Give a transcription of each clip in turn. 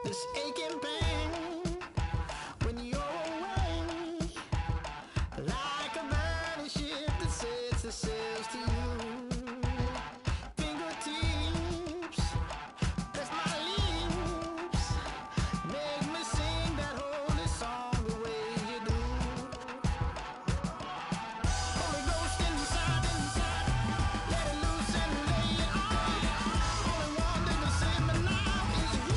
This aching pain when you're away, like a burning ship that sets the sails to you. Fingertips, press my lips, make me sing that holy song the way you do. Holy Ghost inside, let it loose and lay it on. Only one that can save me now is you.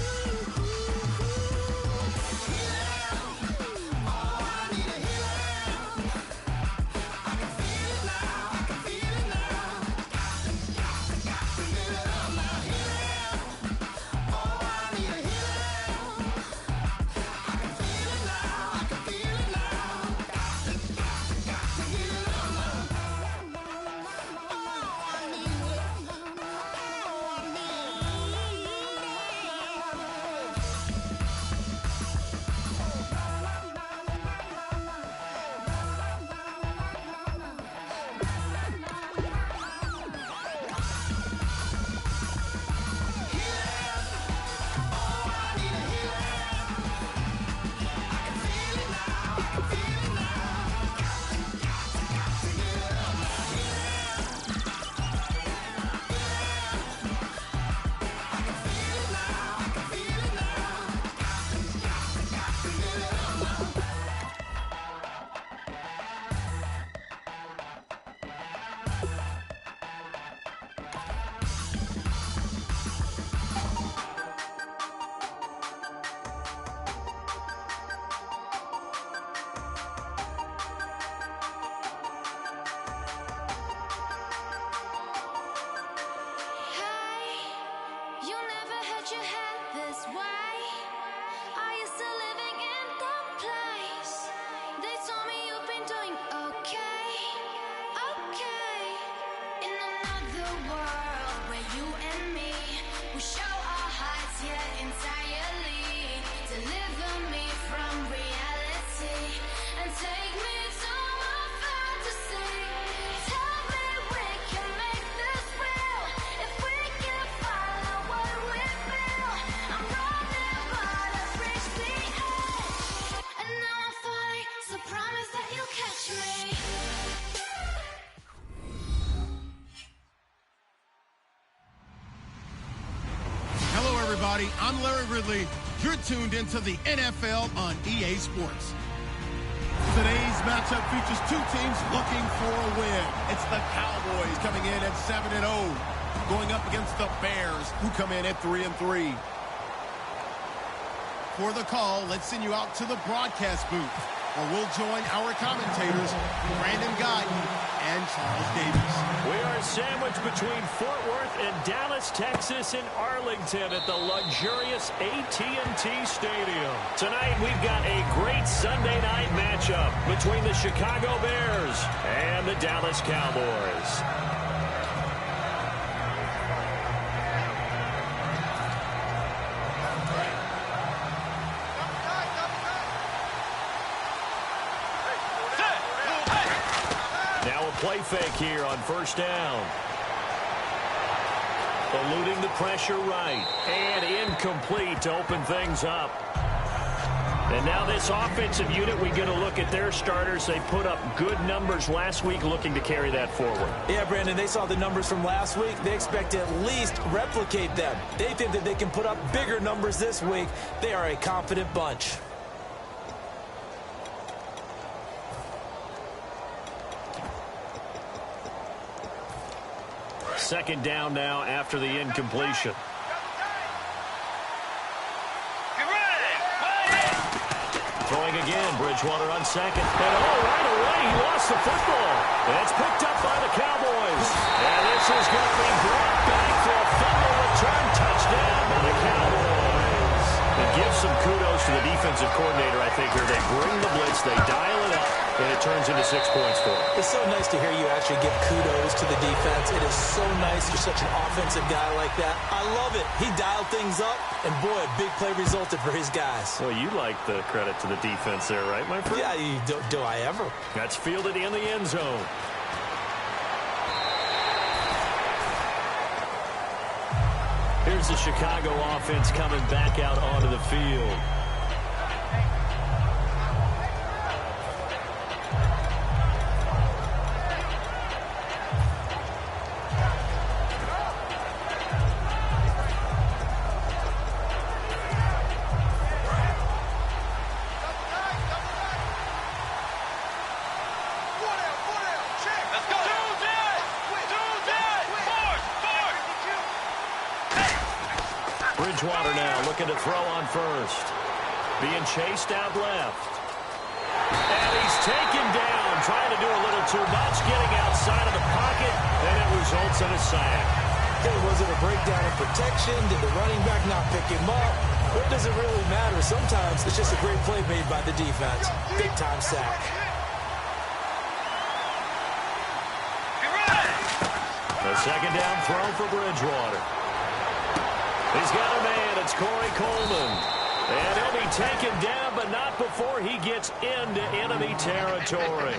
I'm Larry Ridley. You're tuned into the NFL on EA Sports. Today's matchup features two teams looking for a win. It's the Cowboys coming in at 7-0, going up against the Bears, who come in at 3-3. For the call, let's send you out to the broadcast booth, where we'll join our commentators, Brandon Guyton and Charles Davis. We are sandwiched between Fort Worth and Dallas, Texas, and Arlington at the luxurious AT&T Stadium. Tonight, we've got a great Sunday night matchup between the Chicago Bears and the Dallas Cowboys. Play fake here on first down. Eluding the pressure right. And incomplete to open things up. And now this offensive unit, we get a look at their starters. They put up good numbers last week, looking to carry that forward. Yeah, Brandon, they saw the numbers from last week. They expect to at least replicate them. They think that they can put up bigger numbers this week. They are a confident bunch. Second down now after the incompletion. Throwing again, Bridgewater on second. And right away, he lost the football. And it's picked up by the Cowboys. And this is going to be brought back for a fumble return touchdown by the Cowboys. It gives some kudos to the defensive coordinator, I think, here. They bring the blitz, they dial it up, and it turns into 6 points for them. It's so nice to hear you actually give kudos to the defense. It is so nice. You're such an offensive guy like that. I love it. He dialed things up, and boy, a big play resulted for his guys. Well, you like the credit to the defense there, right, my friend? Yeah, do I ever? That's fielded in the end zone. Here's the Chicago offense coming back out onto the field. Bridgewater now looking to throw on first. Being chased out left. And he's taken down, trying to do a little too much, getting outside of the pocket, and it results in a sack. Hey, was it a breakdown in protection? Did the running back not pick him up? What does it really matter? Sometimes it's just a great play made by the defense. Big-time sack. A second down throw for Bridgewater. He's got a man. It's Corey Coleman. And he'll be taken down, but not before he gets into enemy territory.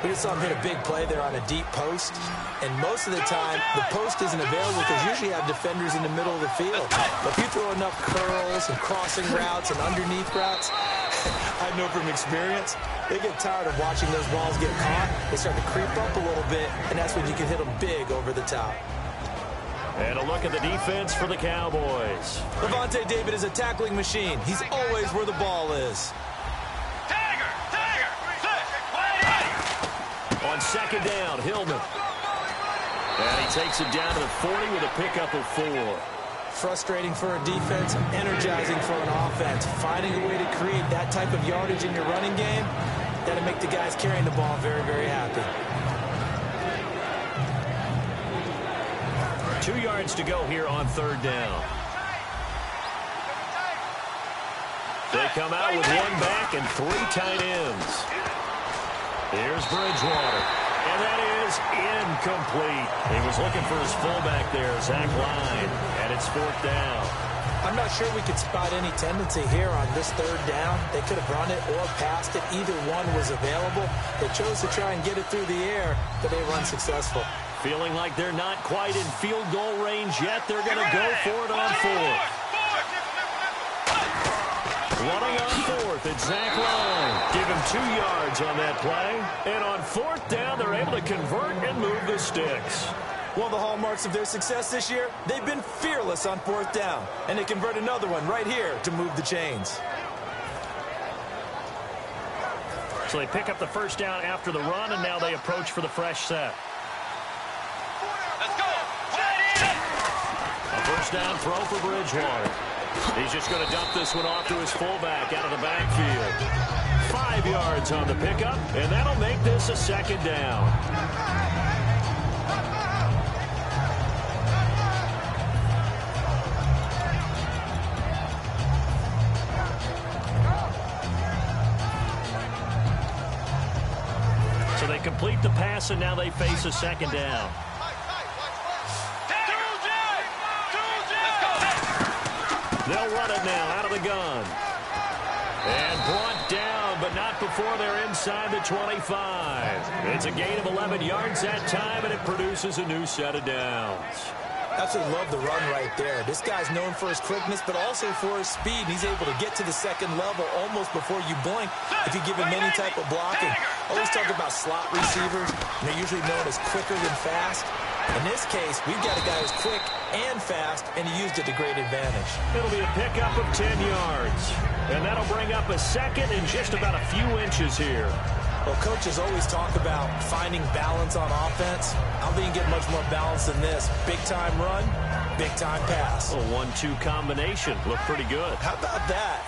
We just saw him hit a big play there on a deep post. And most of the time, the post isn't available because you usually have defenders in the middle of the field. But if you throw enough curls and crossing routes and underneath routes, I know from experience, they get tired of watching those balls get caught. They start to creep up a little bit, and that's when you can hit them big over the top. And a look at the defense for the Cowboys. Levante David is a tackling machine. He's always where the ball is. On second down, Hillman. And he takes it down to the 40 with a pickup of 4. Frustrating for a defense, energizing for an offense. Finding a way to create that type of yardage in your running game, that'll make the guys carrying the ball very, very happy. 2 yards to go here on third down. They come out with 1 back and 3 tight ends. Here's Bridgewater. And that is incomplete. He was looking for his fullback there, Zach Line. And it's 4th down. I'm not sure we could spot any tendency here on this third down. They could have run it or passed it. Either one was available. They chose to try and get it through the air, but they were unsuccessful. Feeling like they're not quite in field goal range yet. They're going to go for it on 4th. Running on 4th, it's Zach Line. Give him 2 yards on that play. And on 4th down, they're able to convert and move the sticks. One of the hallmarks of their success this year, they've been fearless on 4th down. And they convert another one right here to move the chains. So they pick up the first down after the run, and now they approach for the fresh set. A first down throw for Bridgewater. He's just going to dump this one off to his fullback out of the backfield. 5 yards on the pickup, and that'll make this a second down. So they complete the pass, and now they face a second down. They'll run it now out of the gun. And brought down, but not before they're inside the 25. It's a gain of 11 yards that time, and it produces a new set of downs. Absolutely love the run right there. This guy's known for his quickness, but also for his speed. He's able to get to the second level almost before you blink if you give him any type of blocking. Always talk about slot receivers. They're usually known as quicker than fast. In this case, we've got a guy who's quick and fast, and he used it to great advantage. It'll be a pickup of 10 yards. And that'll bring up a second and just about a few inches here. Well, coaches always talk about finding balance on offense. I don't think you get much more balance than this. Big-time run, big-time pass. A 1-2 combination. Looked pretty good. How about that?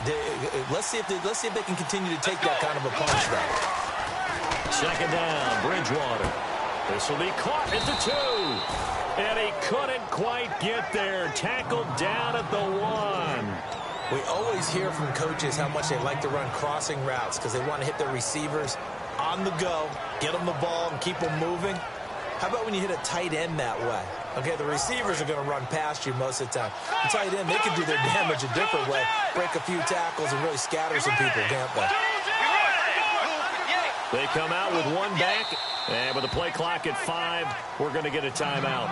Let's see if they can continue to take that kind of a punch, though. Second down, Bridgewater. This will be caught at the 2. And he couldn't quite get there. Tackled down at the 1. We always hear from coaches how much they like to run crossing routes because they want to hit their receivers on the go, get them the ball, and keep them moving. How about when you hit a tight end that way? Okay, the receivers are going to run past you most of the time. The tight end, they can do their damage a different way, break a few tackles and really scatter some people, can't they? They come out with one back, and with the play clock at 5, we're going to get a timeout.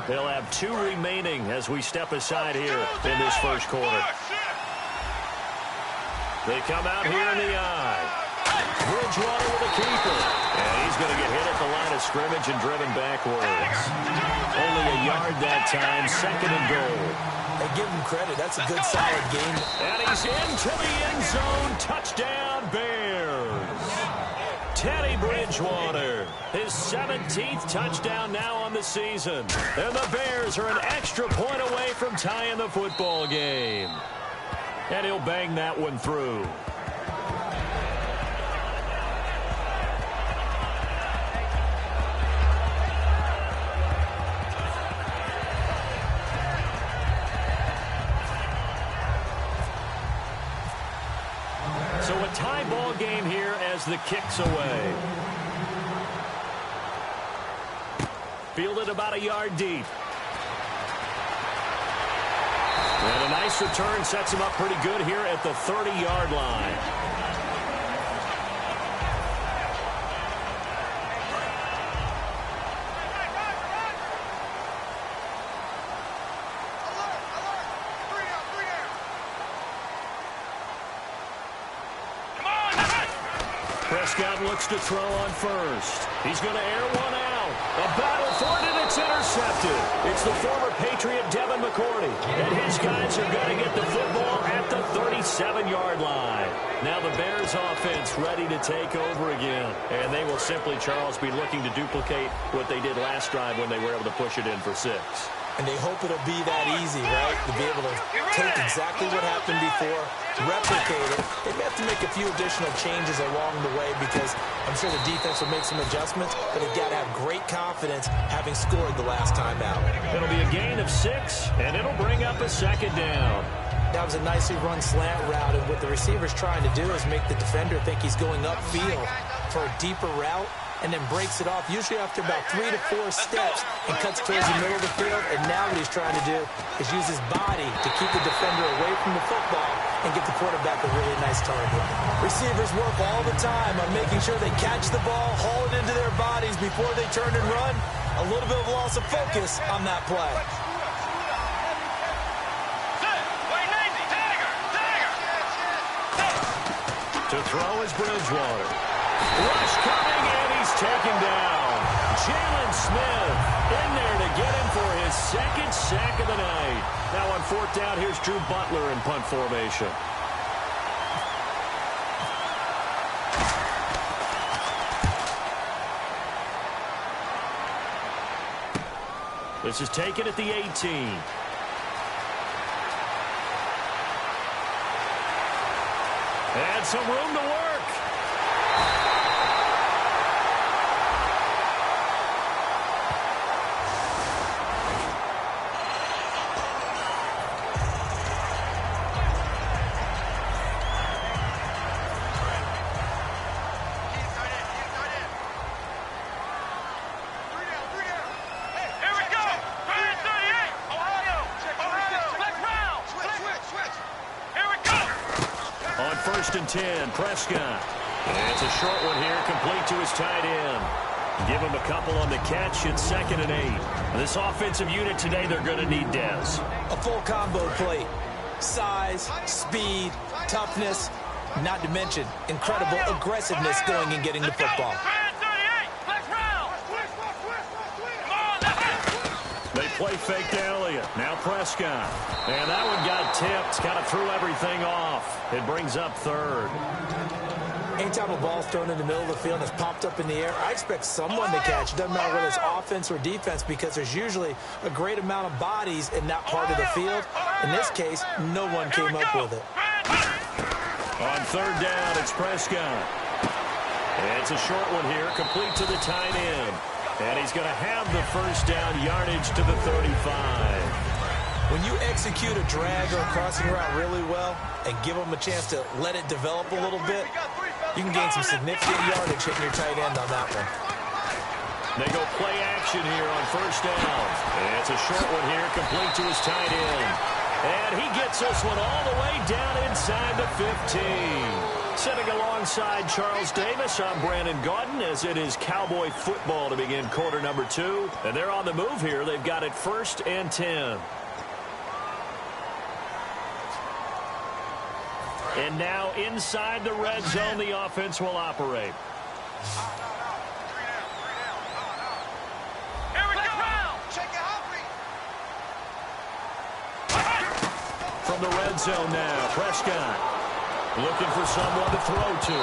They'll have 2 remaining as we step aside here in this first quarter. They come out here in the eye. Bridgewater with a keeper. And he's going to get hit at the line of scrimmage and driven backwards. Only a yard that time, 2nd and goal. They give him credit. That's a good, solid game. And he's into the end zone. Touchdown, Bears. Teddy Bridgewater, his 17th touchdown now on the season. And the Bears are an extra point away from tying the football game. And he'll bang that one through. So a tie ball game here as the kick's away. Fielded about a yard deep. And a nice return sets him up pretty good here at the 30-yard line. Prescott looks to throw on first. He's going to air one out. A battle for it, and it's intercepted. It's the former Patriot Devin McCourty. And his guys are going to get the football at the 37-yard line. Now the Bears offense ready to take over again. And they will simply, Charles, be looking to duplicate what they did last drive when they were able to push it in for 6. And they hope it'll be that easy, right? To be able to take exactly what happened before, replicate it. They may have to make a few additional changes along the way because I'm sure the defense will make some adjustments, but they've got to have great confidence having scored the last time out. It'll be a gain of 6, and it'll bring up a 2nd down. That was a nicely run slant route, and what the receiver's trying to do is make the defender think he's going upfield for a deeper route, and then breaks it off, usually after about 3 to 4 steps, and cuts towards the middle of the field. And now what he's trying to do is use his body to keep the defender away from the football and give the quarterback a really nice target. Receivers work all the time on making sure they catch the ball, haul it into their bodies before they turn and run. A little bit of loss of focus on that play. To throw is Bridgewater. Rush coming, and he's taken down. Jalen Smith in there to get him for his 2nd sack of the night. Now on 4th down, here's Drew Butler in punt formation. This is taken at the 18. And some room to work. On 1st and 10, Prescott. And it's a short one here, complete to his tight end. Give him a couple on the catch. It's 2nd and 8. This offensive unit today, they're going to need Dez. A full combo plate. Size, speed, toughness, not to mention incredible aggressiveness going and getting the football. They play fake to Elliott. Now Prescott. And that one got tipped. Kind of threw everything off. It brings up 3rd. Anytime a ball's thrown in the middle of the field and it's popped up in the air, I expect someone to catch. It doesn't matter whether it's offense or defense because there's usually a great amount of bodies in that part of the field. In this case, no one came up with it. On third down, it's Prescott. It's a short one here, complete to the tight end. And he's going to have the first down, yardage to the 35. When you execute a drag or a crossing route really well and give them a chance to let it develop a little bit, you can gain some significant yardage hitting your tight end on that one. They go play action here on first down. And it's a short one here, complete to his tight end. And he gets this one all the way down inside the 15. Sitting alongside Charles Davis, I'm Brandon Gaudin, as it is Cowboy football to begin quarter number 2. And they're on the move here. They've got it 1st and 10. And now inside the red zone, the offense will operate. Here we go. From the red zone now, Prescott looking for someone to throw to.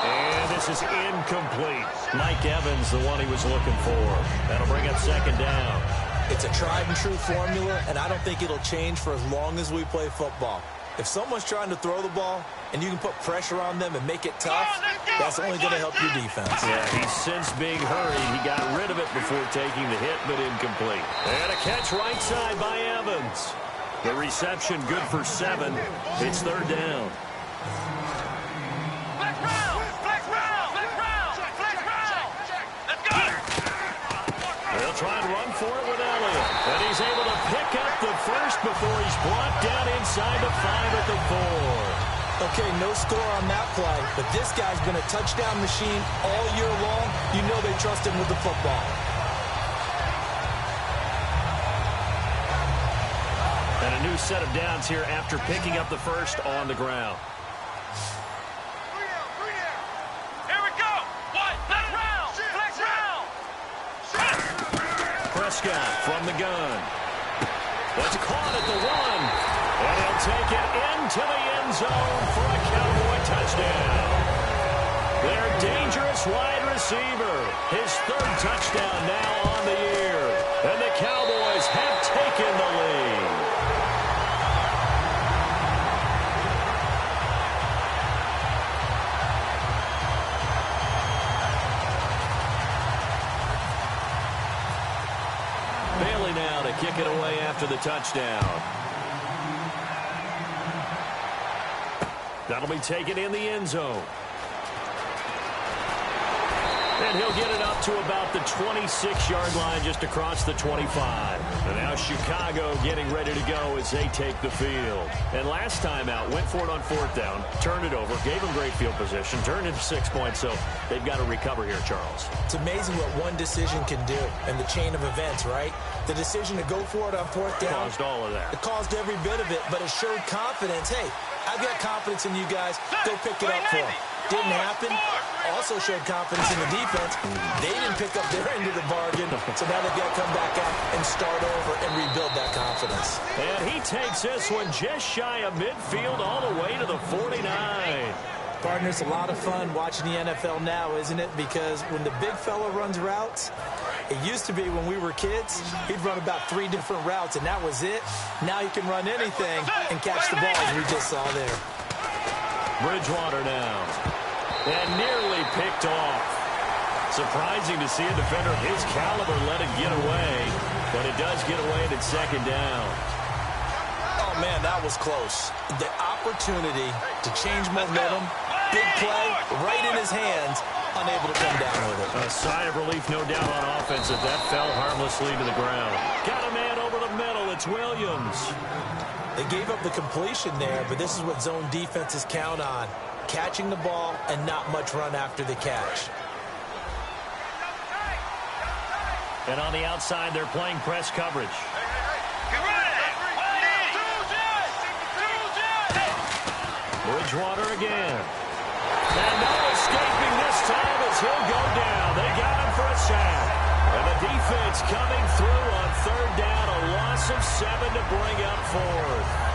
And this is incomplete. Mike Evans, the one he was looking for. That'll bring up 2nd down. It's a tried and true formula, and I don't think it'll change for as long as we play football. If someone's trying to throw the ball and you can put pressure on them and make it tough, that's only going to help your defense. Yeah, he's since being hurried. He got rid of it before taking the hit, but incomplete. And a catch right side by Evans. The reception good for 7. It's 3rd down. They'll try and run for it with Elliott. And he's able to pick up the first before he's brought down inside the 5 at the 4. Okay, no score on that play, but this guy's been a touchdown machine all year long. You know they trust him with the football. And a new set of downs here after picking up the first on the ground. Prescott from the gun. That's caught at the 1. And he'll take it into the end zone for a Cowboy touchdown. Their dangerous wide receiver. His 3rd touchdown now on the year. And the Cowboys have taken the lead. Bailey now to kick it away after the touchdown. That'll be taken in the end zone. And he'll get it up to about the 26-yard line, just across the 25. And now Chicago getting ready to go as they take the field. And last time out, went for it on 4th down, turned it over, gave them great field position, turned into 6 points, so they've got to recover here, Charles. It's amazing what one decision can do in the chain of events, right? The decision to go for it on 4th down. Caused all of that. It caused every bit of it, but it showed confidence. Hey, I've got confidence in you guys. Go pick it up for them. Didn't happen. Also showed confidence in the defense. They didn't pick up their end of the bargain, so now they've got to come back out and start over and rebuild that confidence. And he takes this one just shy of midfield all the way to the 49. Partner, it's a lot of fun watching the NFL now, isn't it? Because when the big fella runs routes, it used to be when we were kids, he'd run about 3 different routes, and that was it. Now he can run anything and catch the ball, as we just saw there. Bridgewater now. And nearly picked off. Surprising to see a defender of his caliber let it get away, but it does get away and it's 2nd down. Oh, man, that was close. The opportunity to change momentum, big play, right in his hands, unable to come down with it. A sigh of relief, no doubt, on offense as that fell harmlessly to the ground. Got a man over the middle. It's Williams. They gave up the completion there, but this is what zone defenses count on. Catching the ball and not much run after the catch. And on the outside, they're playing press coverage. Bridgewater again. And no escaping this time as he'll go down. They got him for a sack. And the defense coming through on 3rd down. A loss of 7 to bring up 4th.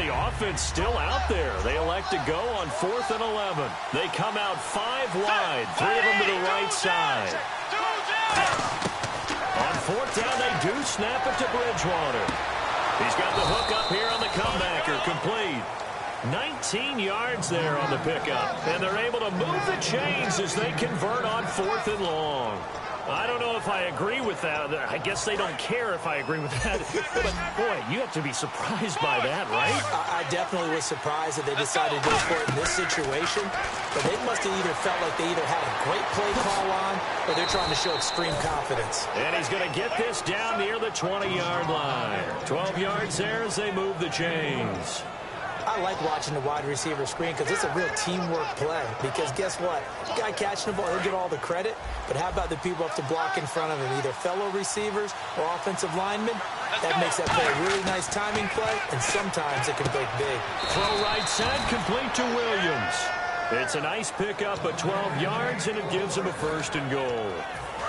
the offense still out there. They elect to go on 4th and 11. They come out 5 wide, 3 of them to the right side. On 4th down, they do snap it to Bridgewater. He's got the hook up here on the comebacker, complete. 19 yards there on the pickup, and they're able to move the chains as they convert on 4th and long. I don't know if I agree with that. I guess they don't care if I agree with that. But, boy, you have to be surprised by that, right? I definitely was surprised that they decided to go for it in this situation. But they must have either felt like they either had a great play call on or they're trying to show extreme confidence. And he's going to get this down near the 20-yard line. 12 yards there as they move the chains. I like watching the wide receiver screen because it's a real teamwork play. Because guess what? The guy catching the ball, he'll get all the credit. But how about the people have to block in front of him, either fellow receivers or offensive linemen? That makes that play a really nice timing play, and sometimes it can break big. Throw right side, complete to Williams. It's a nice pickup of 12 yards, and it gives him a 1st and goal.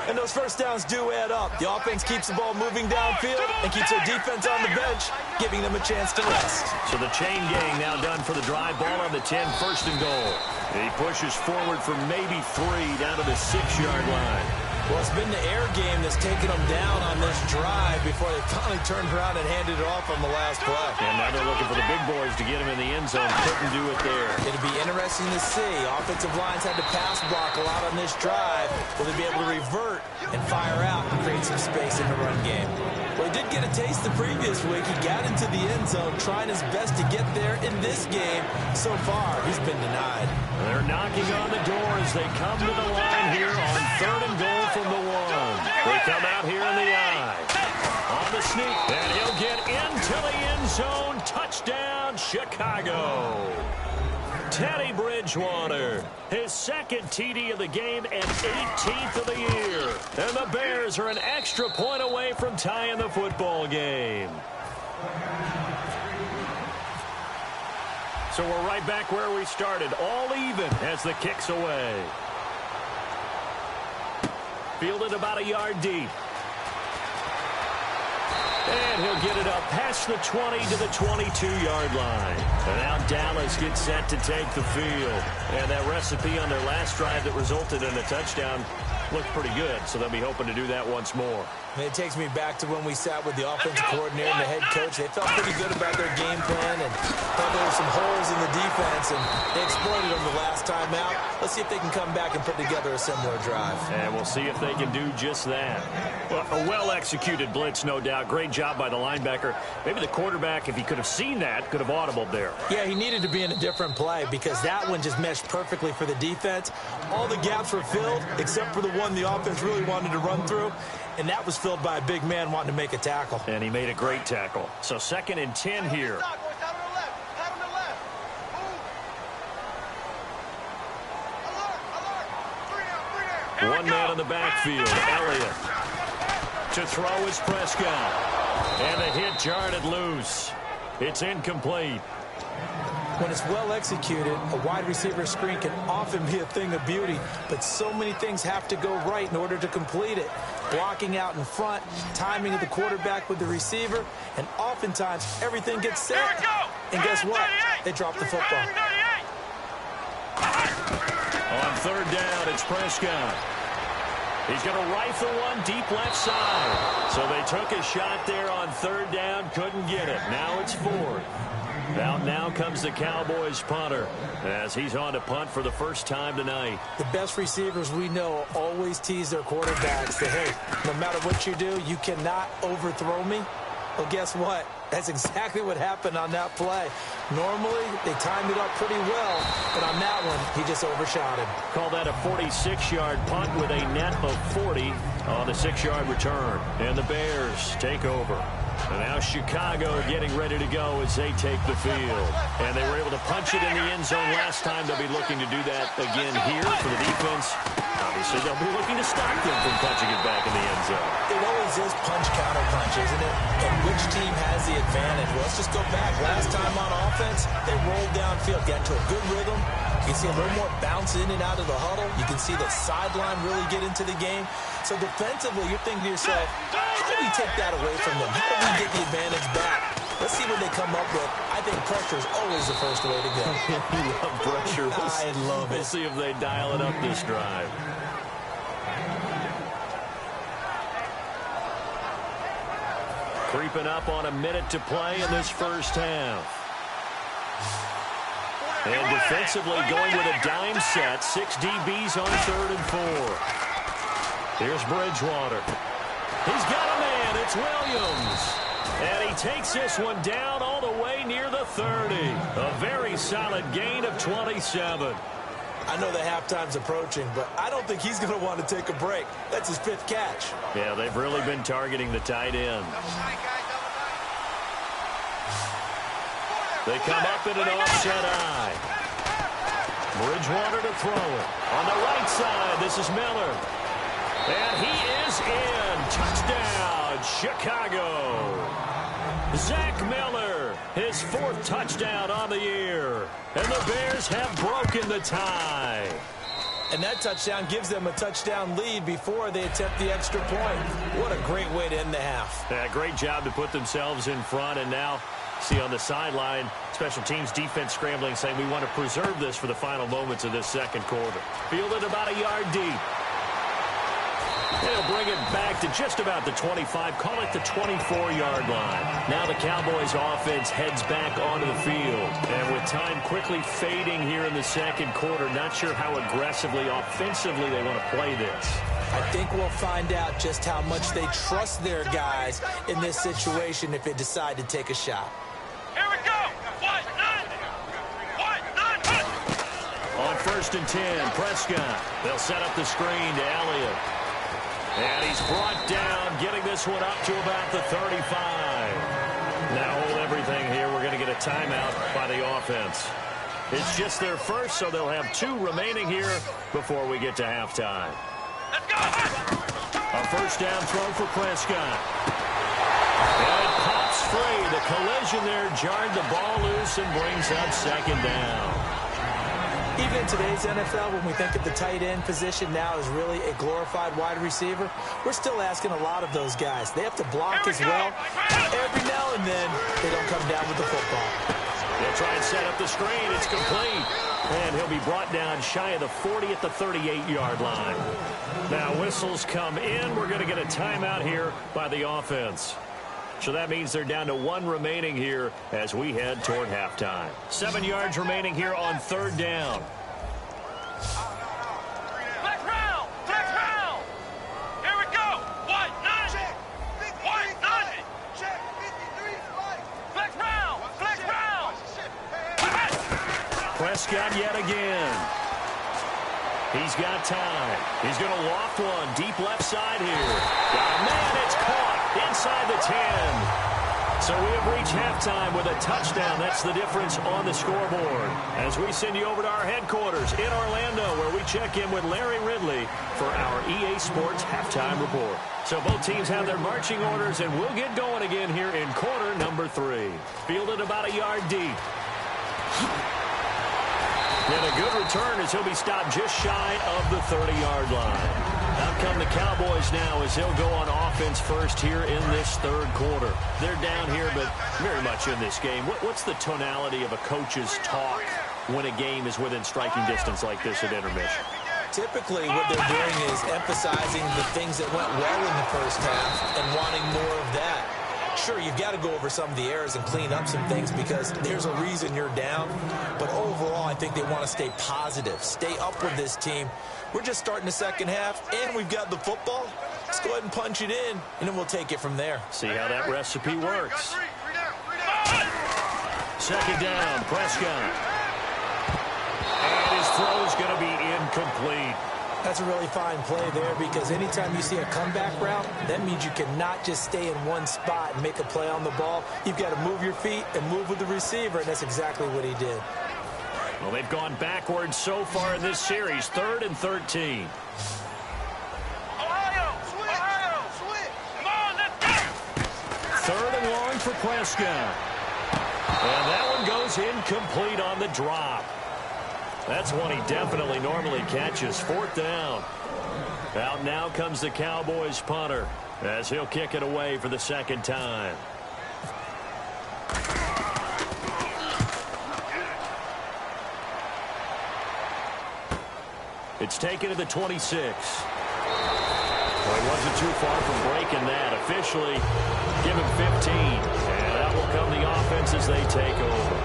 And those first downs do add up. The offense keeps the ball moving downfield and keeps their defense on the bench, giving them a chance to rest. So the chain gang now done for the drive, ball on the 10, 1st and goal. He pushes forward for maybe 3 down to the 6-yard line. Well, it's been the air game that's taken them down on this drive before they finally turned around and handed it off on the last play. And now they're looking for the big boys to get him in the end zone. Couldn't do it there. It'll be interesting to see. Offensive lines had to pass block a lot on this drive. Will they be able to revert and fire out and create some space in the run game? Well, he did get a taste the previous week. He got into the end zone, trying his best to get there in this game. So far, he's been denied. They're knocking on the door as they come to the line here on 3rd and goal from the 1. They come out here in the eye. On the sneak, and he'll get into the end zone. Touchdown, Chicago. Teddy Bridgewater, his 2nd TD of the game and 18th of the year. And the Bears are an extra point away from tying the football game. So we're right back where we started, all even as the kick's away. Fielded about a yard deep. And he'll get it up past the 20 to the 22-yard line. And now Dallas gets set to take the field. And that recipe on their last drive that resulted in a touchdown looked pretty good, so they'll be hoping to do that once more. And it takes me back to when we sat with the offensive coordinator and the head coach. They felt pretty good about their game plan and thought there were some holes in the defense, and they exploited them the last time out. Let's see if they can come back and put together a similar drive. And we'll see if they can do just that. Well, a well-executed blitz, no doubt. Great job by the linebacker. Maybe the quarterback, if he could have seen that, could have audibled there. Yeah, he needed to be in a different play because that one just meshed perfectly for the defense. All the gaps were filled except for the one the offense really wanted to run through, and that was filled by a big man wanting to make a tackle. And he made a great tackle. So 2nd and 10 here. One man in the backfield, Elliott. To throw is Prescott. And the hit jarred it loose. It's incomplete. When it's well executed, a wide receiver screen can often be a thing of beauty, but so many things have to go right in order to complete it. Blocking out in front, timing of the quarterback with the receiver, and oftentimes everything gets set. And guess what? They drop the football. On 3rd down, it's Prescott. He's going to rifle one deep left side. So they took a shot there on 3rd down, couldn't get it. Now it's 4th. Out now comes the Cowboys punter as he's on to punt for the first time tonight. The best receivers we know always tease their quarterbacks that, hey, no matter what you do, you cannot overthrow me. Well, guess what? That's exactly what happened on that play. Normally, they timed it up pretty well, but on that one, he just overshot him. Call that a 46-yard punt with a net of 40 on the 6-yard return. And the Bears take over. And now Chicago getting ready to go as they take the field. And they were able to punch it in the end zone last time. They'll be looking to do that again here for the defense. Obviously, they'll be looking to stop them from punching it back in the end zone. It always is punch-counter-punch, isn't it? And which team has the advantage? Well, let's just go back. Last time on offense, they rolled downfield, got into a good rhythm. You can see a little more bounce in and out of the huddle. You can see the sideline really get into the game. So defensively, you're thinking to yourself, how do we take that away from them? How do we get the advantage back? Let's see what they come up with. I think pressure is always the first way to go. You love pressure. I love it. We'll see if they dial it up this drive. Creeping up on a minute to play in this first half. And defensively going with a dime set. 6 DBs on 3rd and 4. Here's Bridgewater. He's got a man. It's Williams. And he takes this one down all the way near the 30. A very solid gain of 27. I know the halftime's approaching, but I don't think he's going to want to take a break. That's his 5th catch. Yeah, they've really been targeting the tight end. They come up in an offset eye. Bridgewater to throw it. On the right side, this is Miller. And he is in. Touchdown, Chicago. Zach Miller, his 4th touchdown on the year. And the Bears have broken the tie. And that touchdown gives them a touchdown lead before they attempt the extra point. What a great way to end the half. Yeah, great job to put themselves in front. And now, see on the sideline, special teams defense scrambling, saying we want to preserve this for the final moments of this second quarter. Fielded about a yard deep. They'll bring it back to just about the 25, call it the 24-yard line. Now the Cowboys offense heads back onto the field. And with time quickly fading here in the second quarter, not sure how aggressively, offensively they want to play this. I think we'll find out just how much they trust their guys in this situation if they decide to take a shot. Here we go! On 1st and 10, Prescott. They'll set up the screen to Elliott. And he's brought down, getting this one up to about the 35. Now hold everything here. We're going to get a timeout by the offense. It's just their first, so they'll have 2 remaining here before we get to halftime. Let's go! A 1st down throw for Prescott. And it pops free. The collision there jarred the ball loose and brings up 2nd down. Even in today's NFL, when we think of the tight end position now as really a glorified wide receiver, we're still asking a lot of those guys. They have to block as well. Every now and then, they don't come down with the football. They'll try and set up the screen. It's complete. And he'll be brought down shy of the 40 at the 38-yard line. Now whistles come in. We're going to get a timeout here by the offense. So that means they're down to 1 remaining here as we head toward halftime. 7 yards remaining here on 3rd down. Flex round! Flex round! Here we go! White, 9! White, 9! Check, 53, flight! Flex round! Flex round! Prescott yet again. He's got time. He's going to loft one deep left side here. Got a man, it's caught inside the 10. So we have reached halftime with a touchdown. That's the difference on the scoreboard. As we send you over to our headquarters in Orlando, where we check in with Larry Ridley for our EA Sports Halftime Report. So both teams have their marching orders, and we'll get going again here in quarter number 3. Fielded about a yard deep. And a good return as he'll be stopped just shy of the 30-yard line. Out come the Cowboys now as they'll go on offense first here in this 3rd quarter. They're down here, but very much in this game. What's the tonality of a coach's talk when a game is within striking distance like this at intermission? Typically, what they're doing is emphasizing the things that went well in the first half and wanting more of that. Sure, you've got to go over some of the errors and clean up some things because there's a reason you're down. But overall, I think they want to stay positive, stay up with this team. We're just starting the second half, and we've got the football. Let's go ahead and punch it in, and then we'll take it from there. See how that recipe works. 2nd down, Prescott. And his throw is going to be incomplete. That's a really fine play there because anytime you see a comeback route, that means you cannot just stay in one spot and make a play on the ball. You've got to move your feet and move with the receiver, and that's exactly what he did. Well, they've gone backwards so far in this series, 3rd and 13. Ohio! Switch! Come on, let's go! 3rd and long for Prescott. And that one goes incomplete on the drop. That's one he definitely normally catches. 4th down. Out now comes the Cowboys punter as he'll kick it away for the 2nd time. It's taken to the 26. Well, he wasn't too far from breaking that. Officially, give him 15. And out will come the offense as they take over.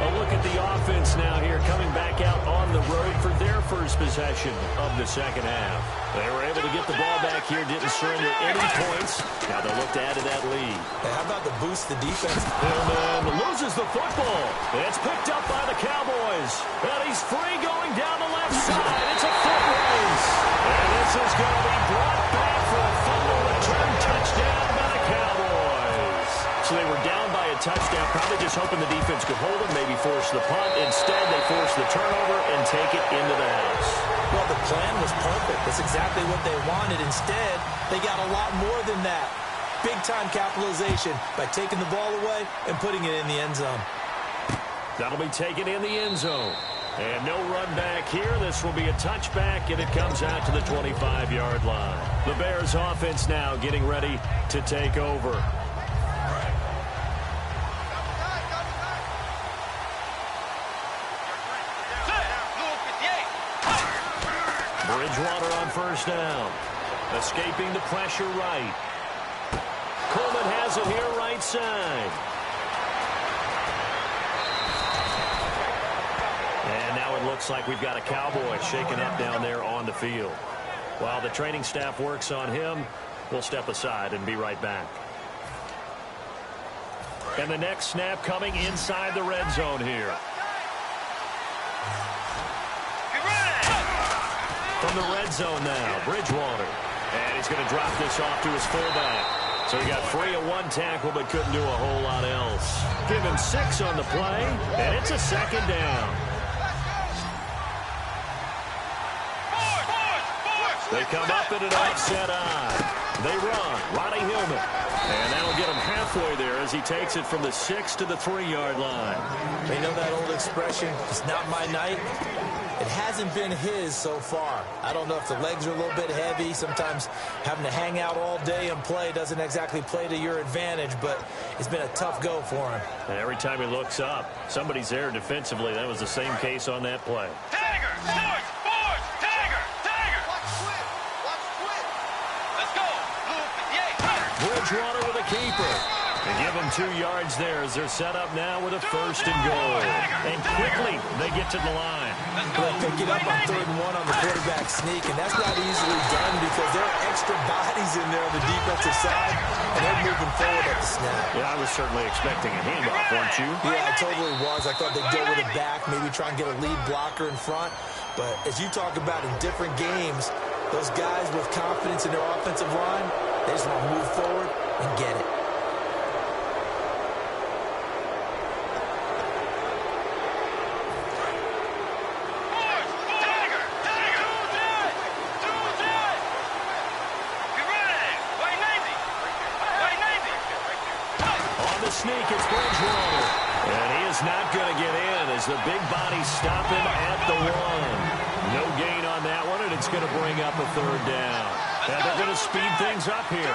A look at the offense now here, coming back out on the road for their first possession of the second half. They were able to get the ball back here, didn't surrender any points. Now they'll look to add to that lead. Hey, how about the boost the defense? Hillman loses the football. It's picked up by the Cowboys. And he's free going down the left side. It's a foot race. And this is going to be brought back for a fumble return touchdown by the Cowboys. So they were down by a touchdown, probably just hoping the defense could hold them, maybe force the punt. Instead, they force the turnover and take it into the house. Well, the plan was perfect. That's exactly what they wanted. Instead, they got a lot more than that. Big-time capitalization by taking the ball away and putting it in the end zone. That'll be taken in the end zone. And no run back here. This will be a touchback, and it comes out to the 25-yard line. The Bears offense now getting ready to take over. Bridgewater on first down. Escaping the pressure right. Coleman has it here right side. And now it looks like we've got a Cowboy shaken up down there on the field. While the training staff works on him, we'll step aside and be right back. And the next snap coming inside the red zone here. From the red zone now, Bridgewater. And he's going to drop this off to his fullback. So he got free of one tackle but couldn't do a whole lot else. Give him 6 on the play, and it's a second down. They come up in an offset eye. They run. Ronnie Hillman. And that'll get him halfway there as he takes it from the 6 to the 3-yard line. They know that old expression, it's not my night. It hasn't been his so far. I don't know if the legs are a little bit heavy. Sometimes having to hang out all day and play doesn't exactly play to your advantage, but it's been a tough go for him. And every time he looks up, somebody's there defensively. That was the same case on that play. Tiger! Boys! Boys! Tiger! Tiger! Watch Swift! Watch Swift! Let's go! Blue 58! Bridgewater with a keeper. They give him 2 yards there as they're set up now with a 1st and goal. And quickly, they get to the line. They pick it up on 3rd and 1 on the quarterback sneak, and that's not easily done because there are extra bodies in there on the defensive side, and they're moving forward at the snap. Yeah, I was certainly expecting a handoff, weren't you? Yeah, I totally was. I thought they'd go with it back, maybe try and get a lead blocker in front. But as you talk about in different games, those guys with confidence in their offensive line, they just want to move forward and get it. Sneak, it's Bridgewater. And he is not going to get in as the big bodies stop him at the 1. No gain on that one, and it's going to bring up a 3rd down. And they're going to speed things up here.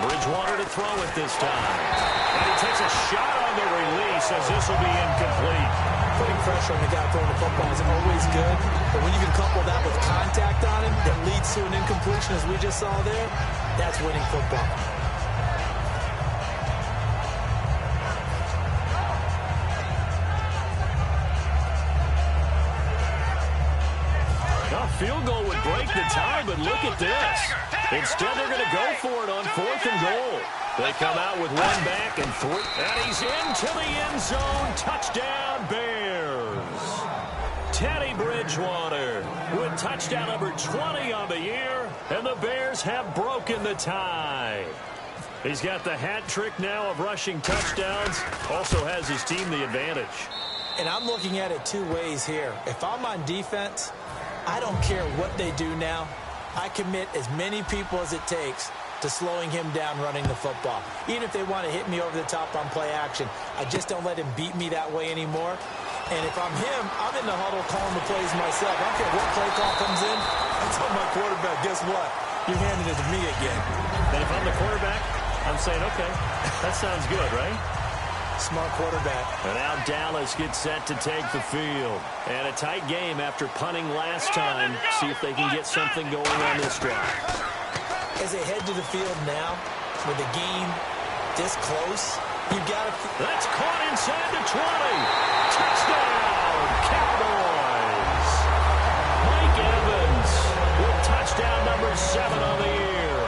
Bridgewater to throw it this time. And he takes a shot on the release as this will be incomplete. Putting pressure on the guy throwing the football is always good, but when you can couple that with contact on him that leads to an incompletion as we just saw there, that's winning football. A field goal would break the tie, but look at this. Instead, they're going to go for it on 4th and goal. They come out with 1 back and 3. And he's into the end zone. Touchdown, Bears. Teddy Bridgewater with touchdown number 20 on the year. And the Bears have broken the tie. He's got the hat trick now of rushing touchdowns. Also has his team the advantage. And I'm looking at it 2 ways here. If I'm on defense, I don't care what they do now. I commit as many people as it takes to slowing him down running the football. Even if they want to hit me over the top on play action, I just don't let him beat me that way anymore. And if I'm him, I'm in the huddle calling the plays myself. I don't care what play call comes in. I tell my quarterback, guess what? You're handing it to me again. And if I'm the quarterback, I'm saying, okay, that sounds good, right? Smart quarterback. And now Dallas gets set to take the field. And a tight game after punting last time. See if they can get something going on this drive. As they head to the field now, with the game this close, you got to... That's caught inside the 20. Touchdown, Cowboys. Mike Evans with touchdown number 7 on the year.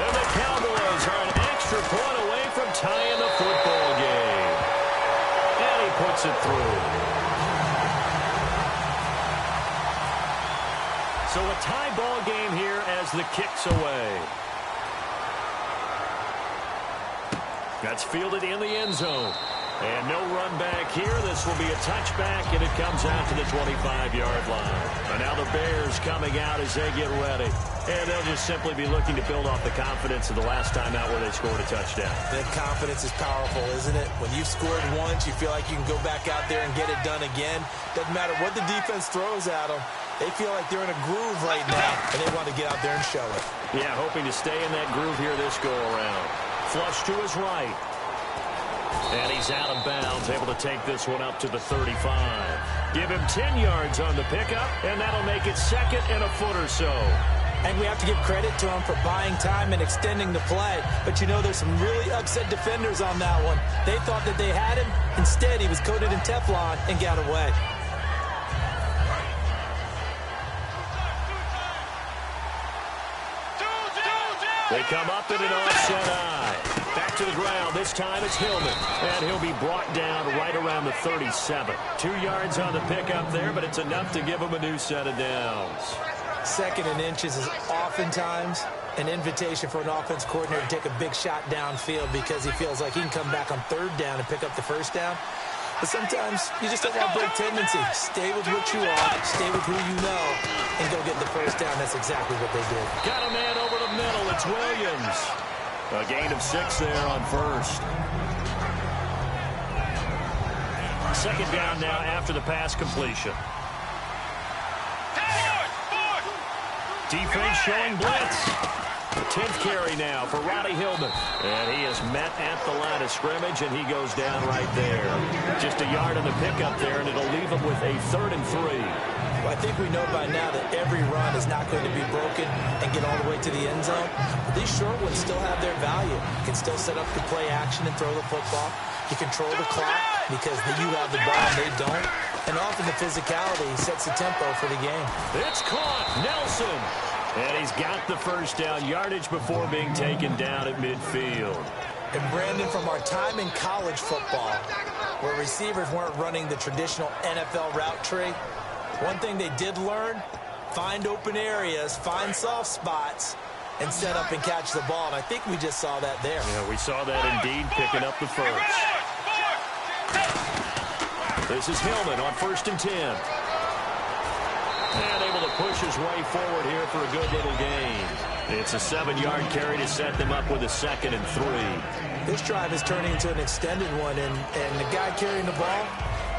And the Cowboys are an extra point away from tying the football game. And he puts it through. So a tie ball game here as the kick's away. That's fielded in the end zone. And no run back here. This will be a touchback, and it comes out to the 25-yard line. And now the Bears coming out as they get ready. And they'll just simply be looking to build off the confidence of the last time out where they scored a touchdown. That confidence is powerful, isn't it? When you've scored once, you feel like you can go back out there and get it done again. Doesn't matter what the defense throws at them. They feel like they're in a groove right now, and they want to get out there and show it. Yeah, hoping to stay in that groove here this go-around. Flush to his right. And he's out of bounds, able to take this one up to the 35. Give him 10 yards on the pickup, and that'll make it second and a foot or so. And we have to give credit to him for buying time and extending the play. But, you know, there's some really upset defenders on that one. They thought that they had him. Instead, he was coated in Teflon and got away. They come up in an offset eye. Back to the ground. This time it's Hillman. And he'll be brought down right around the 37. 2 yards on the pickup there, but it's enough to give him a new set of downs. Second and inches is oftentimes an invitation for an offense coordinator to take a big shot downfield because he feels like he can come back on third down and pick up the first down. But sometimes you just don't want to break tendency. Stay with what you are, stay with who you know, and go get the first down. That's exactly what they did. Got a man over the middle. It's Williams. A gain of 6 there on first. Second down now after the pass completion. Defense showing blitz. 10th carry now for Roddy Hillman. And he is met at the line of scrimmage, and he goes down right there. Just a yard on the pickup there, and it'll leave him with a 3rd and 3. Well, I think we know by now that every run is not going to be broken and get all the way to the end zone. But these short ones still have their value. You can still set up the play action and throw the football. You control the clock because you have the ball and they don't. And often the physicality sets the tempo for the game. It's caught. Nelson. And he's got the first down, yardage before being taken down at midfield. And Brandon, from our time in college football, where receivers weren't running the traditional NFL route tree, one thing they did learn, find open areas, find soft spots, and set up and catch the ball. And I think we just saw that there. Yeah, we saw that indeed, picking up the first. This is Hillman on 1st and 10. And able to push his way forward here for a good little gain. It's a 7-yard carry to set them up with a 2nd and 3. This drive is turning into an extended one, and the guy carrying the ball,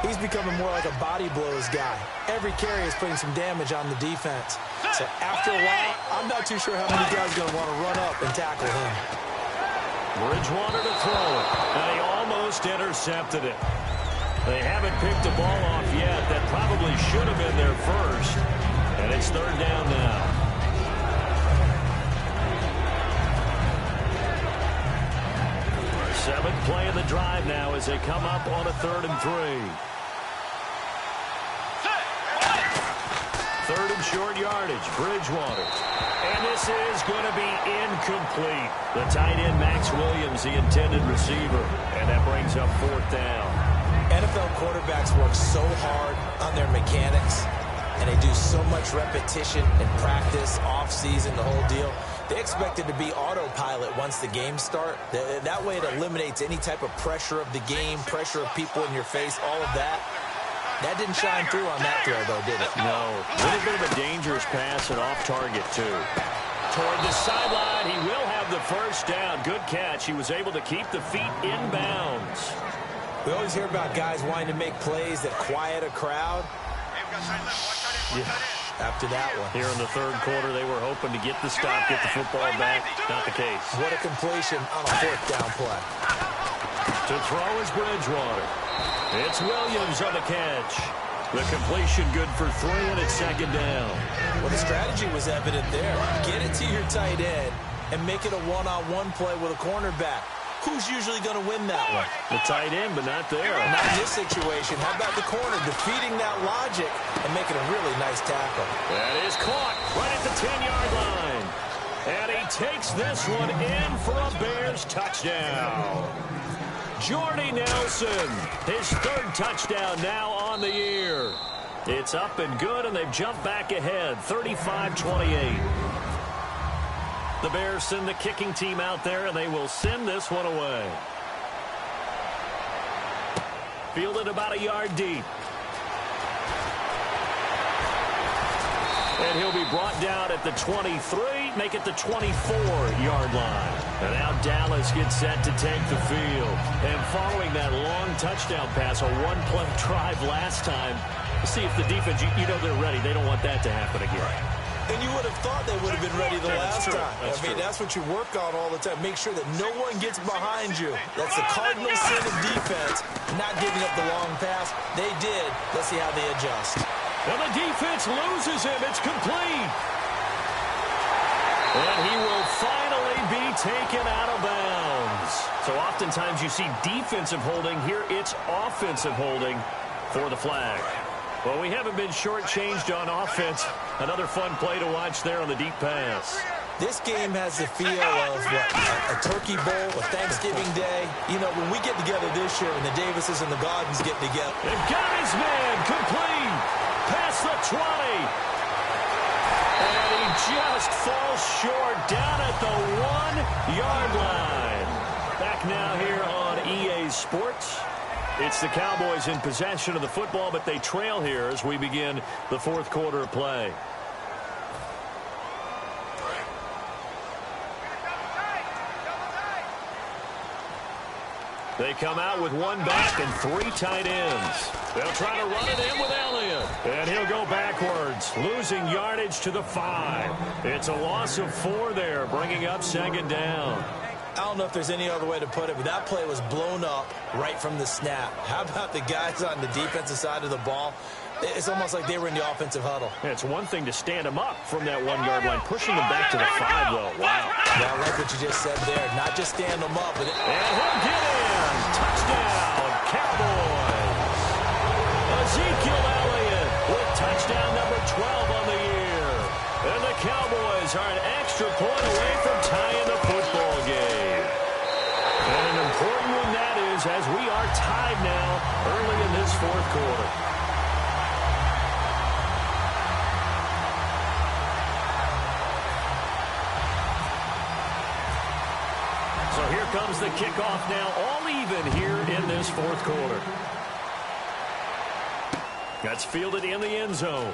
he's becoming more like a body blows guy. Every carry is putting some damage on the defense. So after a while, I'm not too sure how many guys are going to want to run up and tackle him. Bridgewater to throw it, and he almost intercepted it. They haven't picked the ball off yet. That probably should have been their first. And it's 3rd down now. Seventh play of the drive now as they come up on a 3rd and 3. 3rd and short yardage, Bridgewater. And this is going to be incomplete. The tight end, Max Williams, the intended receiver. And that brings up 4th down. NFL quarterbacks work so hard on their mechanics, and they do so much repetition and practice, off-season, the whole deal. They expect it to be autopilot once the games start. That way it eliminates any type of pressure of the game, pressure of people in your face, all of that. That didn't shine through on that throw, though, did it? No. A little bit of a dangerous pass and off target, too. Toward the sideline, he will have the first down. Good catch. He was able to keep the feet in bounds. We always hear about guys wanting to make plays that quiet a crowd. Yeah, after that one. Here in the 3rd quarter, they were hoping to get the stop, get the football back. Not the case. What a completion on a 4th down play. To throw is Bridgewater. It's Williams on the catch. The completion good for 3, and it's second down. Well, the strategy was evident there. Get it to your tight end and make it a one-on-one play with a cornerback. Who's usually going to win that one? The tight end, but not there. Not in this situation. How about the corner defeating that logic and making a really nice tackle? That is caught right at the 10-yard line. And he takes this one in for a Bears touchdown. Jordy Nelson, his 3rd touchdown now on the year. It's up and good, and they've jumped back ahead, 35-28. The Bears send the kicking team out there, and they will send this one away. Fielded about a yard deep. And he'll be brought down at the 23, make it the 24-yard line. And now Dallas gets set to take the field. And following that long touchdown pass, a one-play drive last time, see if the defense, you know they're ready. They don't want that to happen again. And you would have thought they would have been ready the last time. That's what you work on all the time. Make sure that no one gets behind you. That's the cardinal sin of defense, not giving up the long pass. They did. Let's see how they adjust. And the defense loses him. It's complete. And he will finally be taken out of bounds. So oftentimes you see defensive holding. Here it's offensive holding for the flag. Well, we haven't been shortchanged on offense. Another fun play to watch there on the deep pass. This game has the feel of a turkey bowl, a Thanksgiving day. You know, when we get together this year and the Davises and the Gardens get together. They've got his man complete. Past the 20. And he just falls short down at the 1-yard line. Back now here on EA Sports. It's the Cowboys in possession of the football, but they trail here as we begin the 4th quarter of play. They come out with 1 back and 3 tight ends. They'll try to run it in with Elliott. And he'll go backwards, losing yardage to the 5. It's a loss of 4 there, bringing up second down. I don't know if there's any other way to put it, but that play was blown up right from the snap. How about the guys on the defensive side of the ball? It's almost like they were in the offensive huddle. Yeah, it's one thing to stand them up from that 1-yard line, pushing them back to the 5, though. Wow. Yeah, I like what you just said there. Not just stand them up. But and he'll get in. Touchdown, Cowboys. Ezekiel Elliott with touchdown number 12 on the year. And the Cowboys are an extra point away from tying the football game. And an important one that is, as we are tied now early in this 4th quarter. So here comes the kickoff now, all even here in this 4th quarter. That's fielded in the end zone.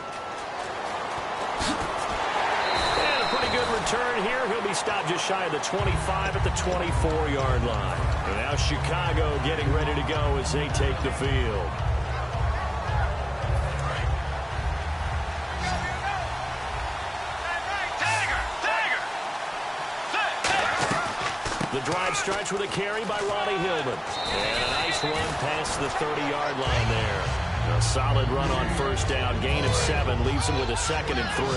And a pretty good return here. He'll be stopped just shy of the 25 at the 24-yard line. And now Chicago getting ready to go as they take the field. The drive starts with a carry by Ronnie Hillman. And a nice run past the 30-yard line there. A solid run on first down. Gain of 7 leaves him with a 2nd and 3.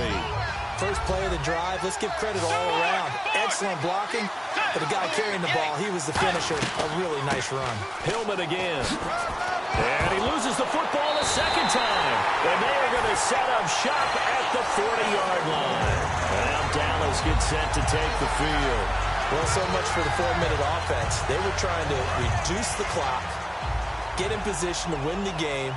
First play of the drive, let's give credit all around. Excellent blocking, but the guy carrying the ball, he was the finisher. A really nice run. Hillman again. And he loses the football the 2nd time. And they are going to set up shop at the 40-yard line. And now Dallas gets set to take the field. Well, so much for the 4-minute offense. They were trying to reduce the clock, get in position to win the game,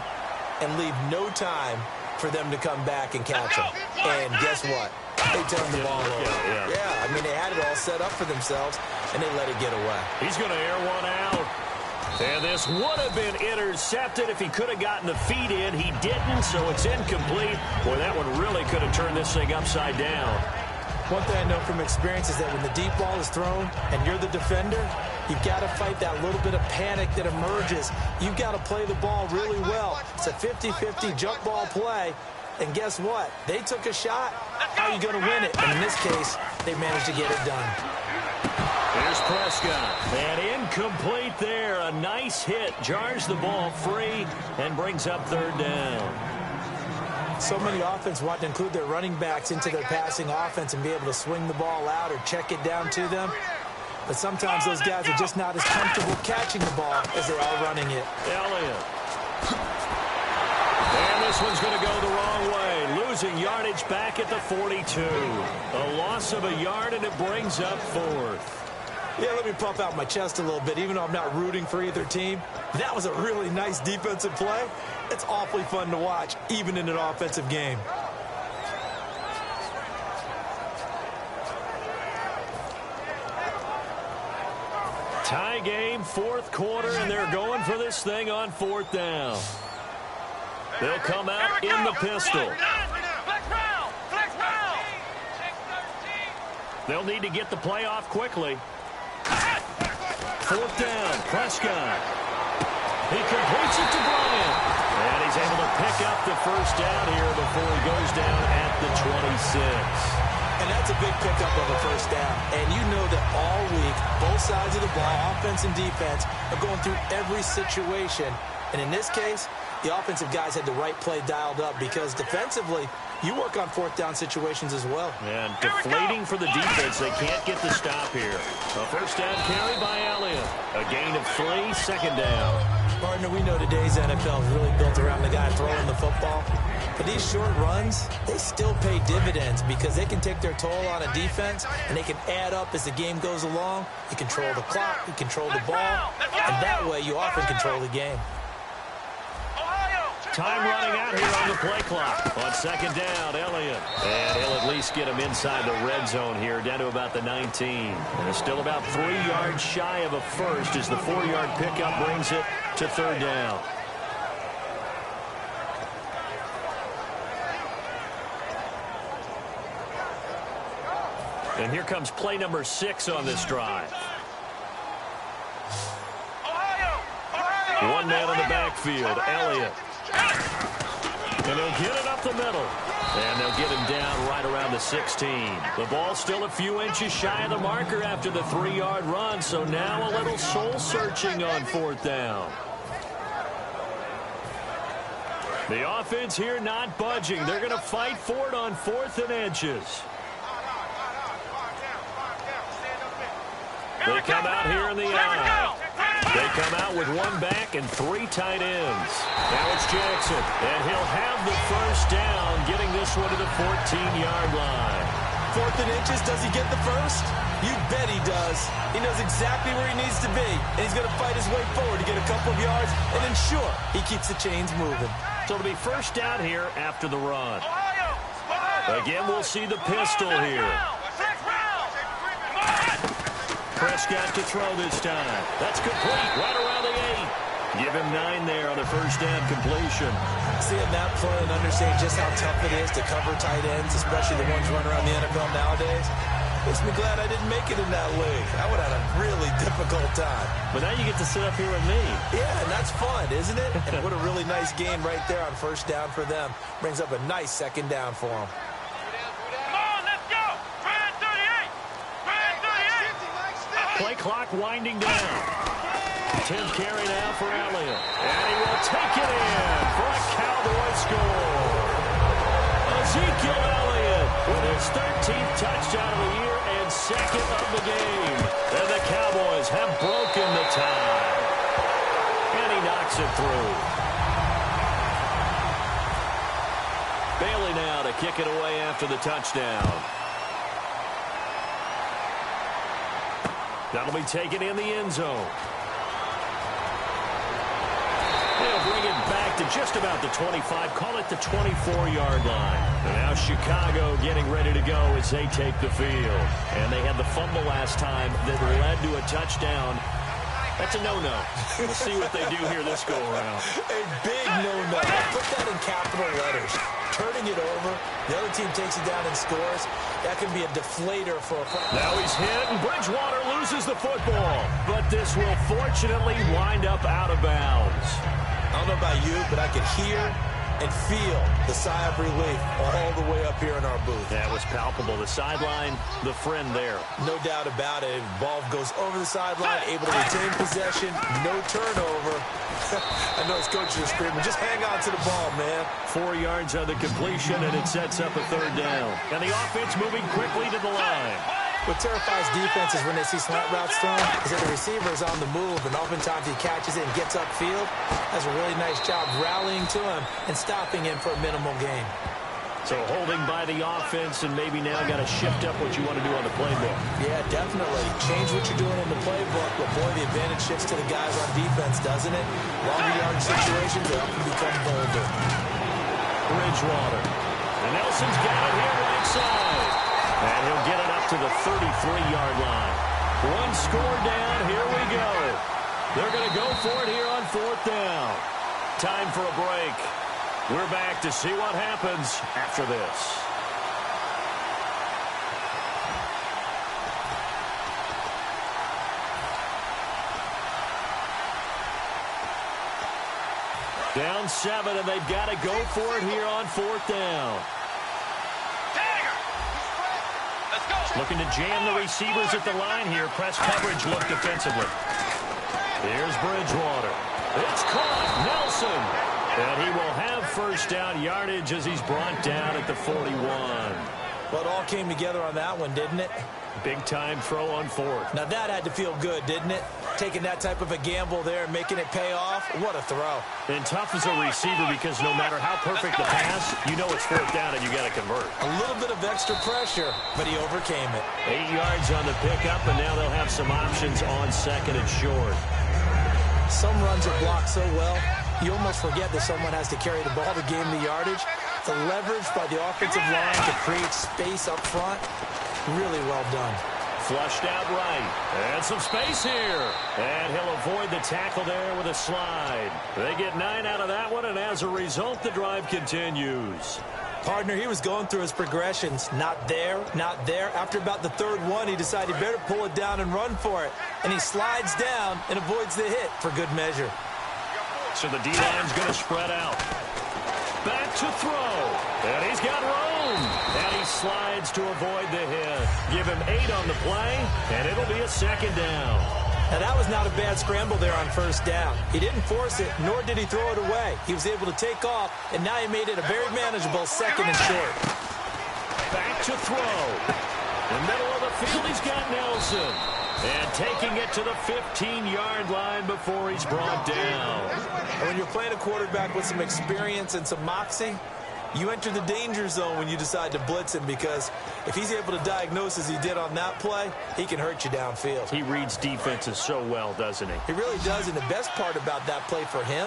and leave no time for them to come back and catch them. And guess what? They turned the ball over. Yeah, I mean, they had it all set up for themselves, and they let it get away. He's going to air one out. And this would have been intercepted if he could have gotten the feet in. He didn't, so it's incomplete. Boy, that one really could have turned this thing upside down. One thing I know from experience is that when the deep ball is thrown and you're the defender, you've got to fight that little bit of panic that emerges. You've got to play the ball really well. It's a 50-50 jump ball play. And guess what? They took a shot. How are you going to win it? And in this case, they managed to get it done. Here's Prescott. And incomplete there. A nice hit. Jars the ball free and brings up third down. So many offense want to include their running backs into their passing offense and be able to swing the ball out or check it down to them. But sometimes those guys are just not as comfortable catching the ball as they are running it. Elliott. And this one's going to go the wrong way. Losing yardage back at the 42. A loss of a yard, and it brings up fourth. Yeah, let me puff out my chest a little bit, even though I'm not rooting for either team. That was a really nice defensive play. It's awfully fun to watch, even in an offensive game. Tie game, fourth quarter, and they're going for this thing on fourth down. They'll come out in the pistol. They'll need to get the play off quickly. Fourth down, Prescott. He completes it to Bryant. And he's able to pick up the first down here before he goes down at the 26. And that's a big pickup of a first down. And you know that all week, both sides of the ball, offense and defense, are going through every situation. And in this case, the offensive guys had the right play dialed up because defensively, you work on fourth down situations as well. And deflating for the defense. They can't get the stop here. A first down carry by Elliott. A gain of 3, second down. Partner, we know today's NFL is really built around the guy throwing the football. But these short runs, they still pay dividends because they can take their toll on a defense and they can add up as the game goes along. You control the clock, you control the ball, and that way you often control the game. Time running out here on the play clock. On second down, Elliott. And he'll at least get him inside the red zone here, down to about the 19. And it's still about 3 yards shy of a first as the 4-yard pickup brings it to third down. And here comes play number 6 on this drive. One man in the backfield, Elliott. And they'll get it up the middle. And they'll get him down right around the 16. The ball's still a few inches shy of the marker after the 3-yard run, so now a little soul-searching on fourth down. The offense here not budging. They're going to fight for it on 4th and inches. They come out here in the eye. They come out with 1 back and 3 tight ends. Now it's Jackson, and he'll have the first down, getting this one to the 14-yard line. 4th and inches, does he get the first? You bet he does. He knows exactly where he needs to be, and he's going to fight his way forward to get a couple of yards and ensure he keeps the chains moving. So it'll be first down here after the run. Again, we'll see the pistol here. Prescott to throw this time. That's complete right around the 8. Give him 9 there on the first down completion. Seeing that play and understanding just how tough it is to cover tight ends, especially the ones running around the NFL nowadays, makes me glad I didn't make it in that league. I would have had a really difficult time. But now you get to sit up here with me. Yeah, and that's fun, isn't it? And what a really nice game right there on first down for them. Brings up a nice second down for them. Play clock winding down. 10th carry now for Elliott. And he will take it in for a Cowboy score. Ezekiel Elliott with his 13th touchdown of the year and 2nd of the game. And the Cowboys have broken the tie. And he knocks it through. Bailey now to kick it away after the touchdown. That'll be taken in the end zone. They'll bring it back to just about the 25, call it the 24-yard line. And now Chicago getting ready to go as they take the field. And they had the fumble last time that led to a touchdown. That's a no-no. We'll see what they do here this go-around. A big no-no. Put that in capital letters. Turning it over, the other team takes it down and scores. That can be a deflator for a... Now he's hit, and Bridgewater loses the football. But this will fortunately wind up out of bounds. I don't know about you, but I could hear and feel the sigh of relief all the way up here in our booth. That was palpable. The sideline, the friend there. No doubt about it. Ball goes over the sideline, able to retain possession, no turnover. I know his coaches are screaming, just hang on to the ball, man. 4 yards on the completion, and it sets up a third down. And the offense moving quickly to the line. What terrifies defenses when they see slant routes thrown is that the receiver is on the move, and oftentimes he catches it and gets upfield. Does a really nice job rallying to him and stopping him for a minimal gain. So holding by the offense, and maybe now got to shift up what you want to do on the playbook. Yeah, definitely. Change what you're doing in the playbook, but boy, the advantage shifts to the guys on defense, doesn't it? Longer yard situations, they often become bolder. Bridgewater. And Nelson's got it here right side. And he'll get it up to the 33-yard line. One score down, here we go. They're going to go for it here on 4th down. Time for a break. We're back to see what happens after this. Down 7, and they've got to go for it here on 4th down. Looking to jam the receivers at the line here. Press coverage look defensively. Here's Bridgewater. It's caught. Nelson. And he will have first down yardage as he's brought down at the 41. Well, it all came together on that one, didn't it? Big-time throw on 4th. Now that had to feel good, didn't it? Taking that type of a gamble there and making it pay off. What a throw. And tough as a receiver because no matter how perfect the pass, you know it's 4th down and you got to convert. A little bit of extra pressure, but he overcame it. 8 yards on the pickup, and now they'll have some options on 2nd and short. Some runs are blocked so well, you almost forget that someone has to carry the ball to gain the yardage. The leverage by the offensive line to create space up front, really well done. Flushed out right. And some space here. And he'll avoid the tackle there with a slide. They get 9 out of that one, and as a result, the drive continues. Partner, he was going through his progressions. Not there, not there. After about the 3rd one, he decided he better pull it down and run for it. And he slides down and avoids the hit for good measure. So the D-line's going to spread out. Back to throw. And he's got room. And he slides to avoid the hit. Give him 8 on the play, and it'll be a 2nd down. Now, that was not a bad scramble there on 1st down. He didn't force it, nor did he throw it away. He was able to take off, and now he made it a very manageable 2nd and short. Back to throw. In the middle of the field, he's got Nelson. And taking it to the 15-yard line before he's brought down. And when you're playing a quarterback with some experience and some moxie, you enter the danger zone when you decide to blitz him, because if he's able to diagnose as he did on that play, he can hurt you downfield. He reads defenses so well, doesn't he? He really does, and the best part about that play for him,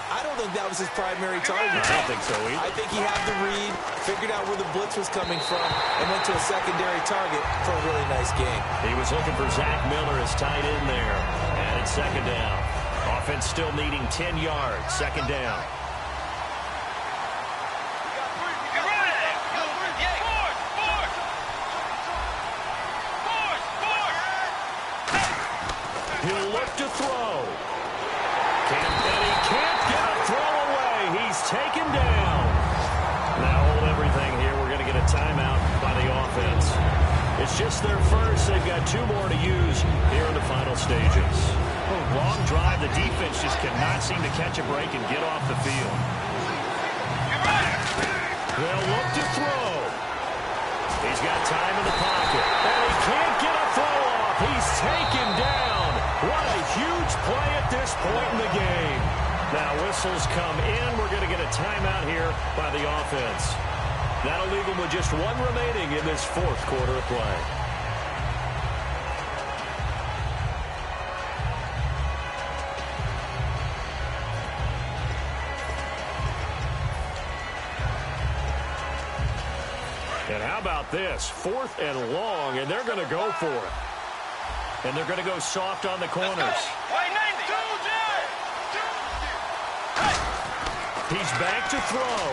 I don't think that was his primary target. I don't think so either. I think he had the read, figured out where the blitz was coming from, and went to a secondary target for a really nice game. He was looking for Zach Miller as tight end there. And it's 2nd down. Offense still needing 10 yards. 2nd down. He'll look to throw. And he can't get a throw away. He's taken down. Now hold everything here. We're going to get a timeout by the offense. It's just their first. They've got 2 more to use here in the final stages. Long drive. The defense just cannot seem to catch a break and get off the field. They'll look to throw. He's got time in the pocket. And he can't get a throw off. He's taken down. What a huge play at this point in the game. Now whistles come in. We're going to get a timeout here by the offense. That'll leave them with just 1 remaining in this 4th quarter of play. And how about this? 4th and long, and they're going to go for it. And they're going to go soft on the corners. He's back to throw.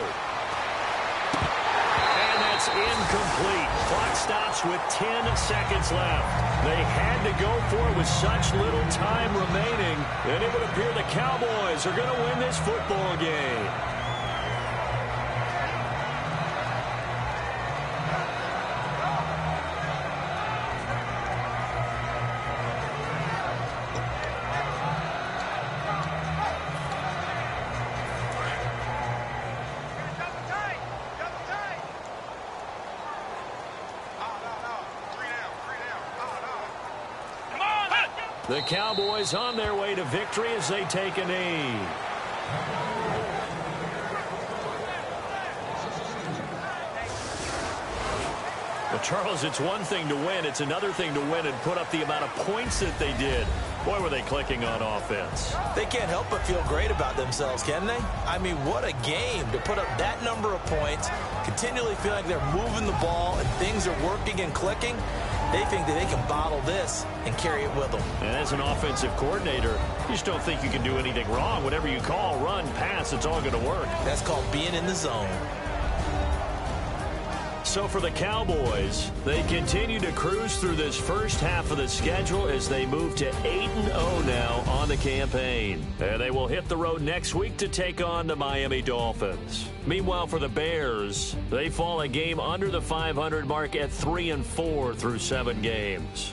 And that's incomplete. Clock stops with 10 seconds left. They had to go for it with such little time remaining, and it would appear the Cowboys are going to win this football game. The Cowboys on their way to victory as they take a knee. Well, Charles, it's one thing to win. It's another thing to win and put up the amount of points that they did. Boy, were they clicking on offense. They can't help but feel great about themselves, can they? I mean, what a game to put up that number of points, continually feel like they're moving the ball and things are working and clicking. They think that they can bottle this and carry it with them. And as an offensive coordinator, you just don't think you can do anything wrong. Whatever you call, run, pass, it's all going to work. That's called being in the zone. So for the Cowboys, they continue to cruise through this first half of the schedule as they move to 8-0 now on the campaign. And they will hit the road next week to take on the Miami Dolphins. Meanwhile, for the Bears, they fall a game under the 500 mark at 3-4 through 7 games.